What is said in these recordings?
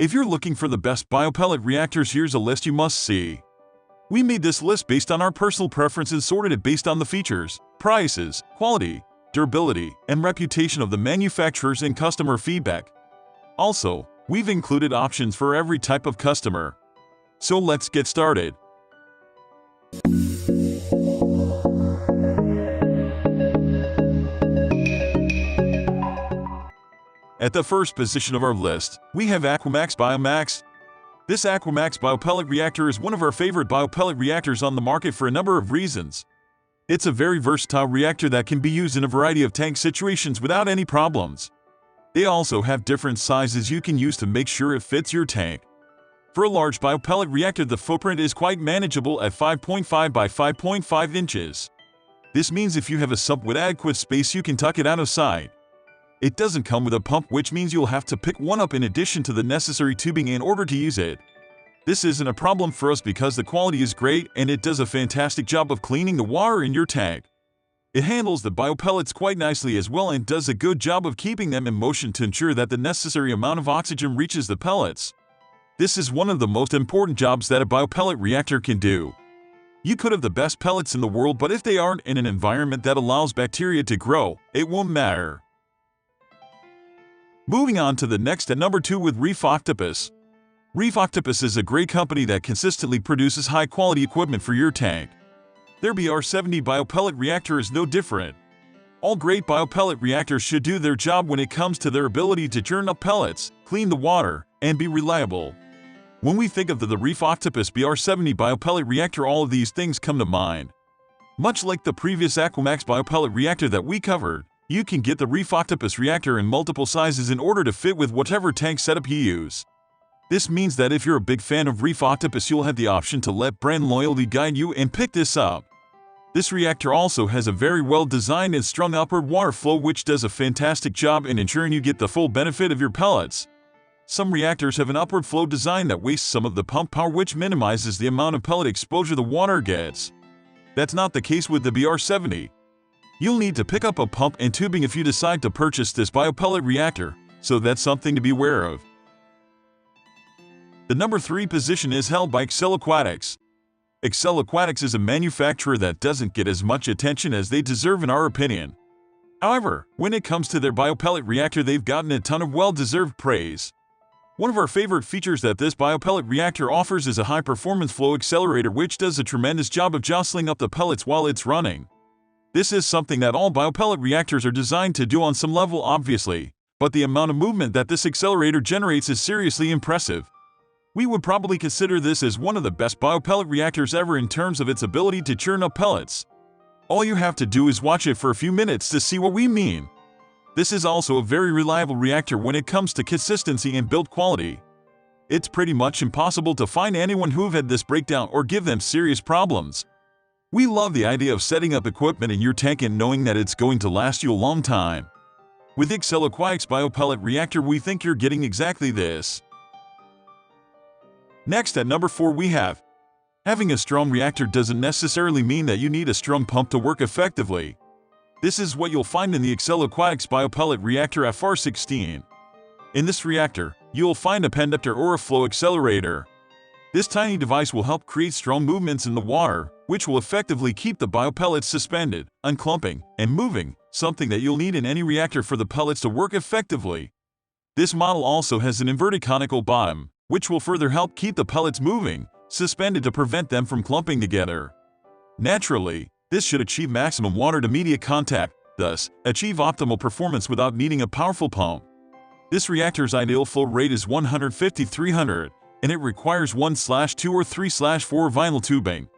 If you're looking for the best BioPellet reactors, here's a list you must see. We made this list based on our personal preferences, sorted it based on the features, prices, quality, durability, and reputation of the manufacturers and customer feedback. Also, we've included options for every type of customer. So let's get started. At the first position of our list, we have AquaMaxx BioMaxx. This AquaMaxx BioPellet Reactor is one of our favorite BioPellet reactors on the market for a number of reasons. It's a very versatile reactor that can be used in a variety of tank situations without any problems. They also have different sizes you can use to make sure it fits your tank. For a large BioPellet reactor, the footprint is quite manageable at 5.5 by 5.5 inches. This means if you have a sump with adequate space, you can tuck it out of sight. It doesn't come with a pump, which means you'll have to pick one up in addition to the necessary tubing in order to use it. This isn't a problem for us because the quality is great and it does a fantastic job of cleaning the water in your tank. It handles the biopellets quite nicely as well and does a good job of keeping them in motion to ensure that the necessary amount of oxygen reaches the pellets. This is one of the most important jobs that a biopellet reactor can do. You could have the best pellets in the world, but if they aren't in an environment that allows bacteria to grow, it won't matter. Moving on to the next at number 2 with Reef Octopus. Reef Octopus is a great company that consistently produces high-quality equipment for your tank. Their BR70 BioPellet Reactor is no different. All great BioPellet reactors should do their job when it comes to their ability to churn up pellets, clean the water, and be reliable. When we think of the Reef Octopus BR70 BioPellet Reactor, all of these things come to mind. Much like the previous AquaMaxx BioPellet Reactor that we covered, you can get the Reef Octopus reactor in multiple sizes in order to fit with whatever tank setup you use. This means that if you're a big fan of Reef Octopus, you'll have the option to let brand loyalty guide you and pick this up. This reactor also has a very well-designed and strong upward water flow, which does a fantastic job in ensuring you get the full benefit of your pellets. Some reactors have an upward flow design that wastes some of the pump power, which minimizes the amount of pellet exposure the water gets. That's not the case with the BR70. You'll need to pick up a pump and tubing if you decide to purchase this biopellet reactor, so that's something to be aware of. The number 3 position is held by Accel Aquatics. Accel Aquatics is a manufacturer that doesn't get as much attention as they deserve in our opinion. However, when it comes to their biopellet reactor, they've gotten a ton of well-deserved praise. One of our favorite features that this biopellet reactor offers is a high-performance flow accelerator, which does a tremendous job of jostling up the pellets while it's running. This is something that all biopellet reactors are designed to do on some level, obviously, but the amount of movement that this accelerator generates is seriously impressive. We would probably consider this as one of the best biopellet reactors ever in terms of its ability to churn up pellets. All you have to do is watch it for a few minutes to see what we mean. This is also a very reliable reactor when it comes to consistency and build quality. It's pretty much impossible to find anyone who've had this breakdown or give them serious problems. We love the idea of setting up equipment in your tank and knowing that it's going to last you a long time. With Accel Aquatics BioPellet Reactor, we think you're getting exactly this. Next at number 4 we have, having a strong reactor doesn't necessarily mean that you need a strong pump to work effectively. This is what you'll find in the Accel Aquatics BioPellet Reactor FR16. In this reactor, you'll find a penductor or a flow accelerator. This tiny device will help create strong movements in the water, which will effectively keep the biopellets suspended, unclumping, and moving, something that you'll need in any reactor for the pellets to work effectively. This model also has an inverted conical bottom, which will further help keep the pellets moving, suspended to prevent them from clumping together. Naturally, this should achieve maximum water-to-media contact, thus, achieve optimal performance without needing a powerful pump. This reactor's ideal flow rate is 150-300, and it requires 1/2 or 3/4 vinyl tubing.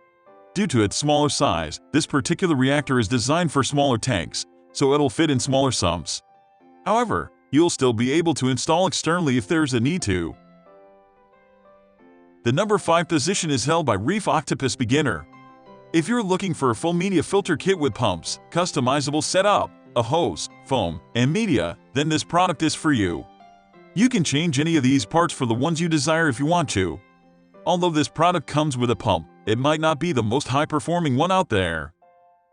Due to its smaller size, this particular reactor is designed for smaller tanks, so it'll fit in smaller sumps. However, you'll still be able to install externally if there's a need to. The number 5 position is held by Reef Octopus Beginner. If you're looking for a full media filter kit with pumps, customizable setup, a hose, foam, and media, then this product is for you. You can change any of these parts for the ones you desire if you want to. Although this product comes with a pump, it might not be the most high-performing one out there.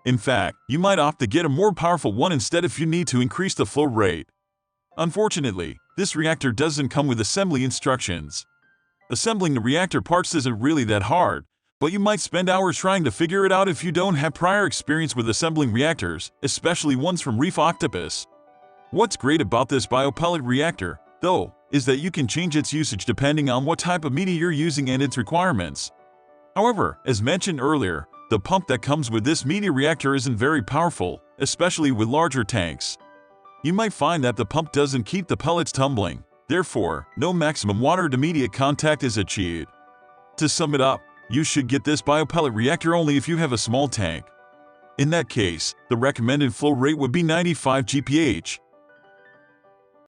In fact, you might opt to get a more powerful one instead if you need to increase the flow rate. Unfortunately, This reactor doesn't come with assembly instructions. Assembling the reactor parts isn't really that hard, but you might spend hours trying to figure it out if you don't have prior experience with assembling reactors, especially ones from Reef Octopus. What's great about this BioPellet reactor, though, is that you can change its usage depending on what type of media you're using and its requirements. However, as mentioned earlier, the pump that comes with this media reactor isn't very powerful, especially with larger tanks. You might find that the pump doesn't keep the pellets tumbling, therefore, no maximum water-to-media contact is achieved. To sum it up, you should get this BioPellet reactor only if you have a small tank. In that case, the recommended flow rate would be 95 GPH.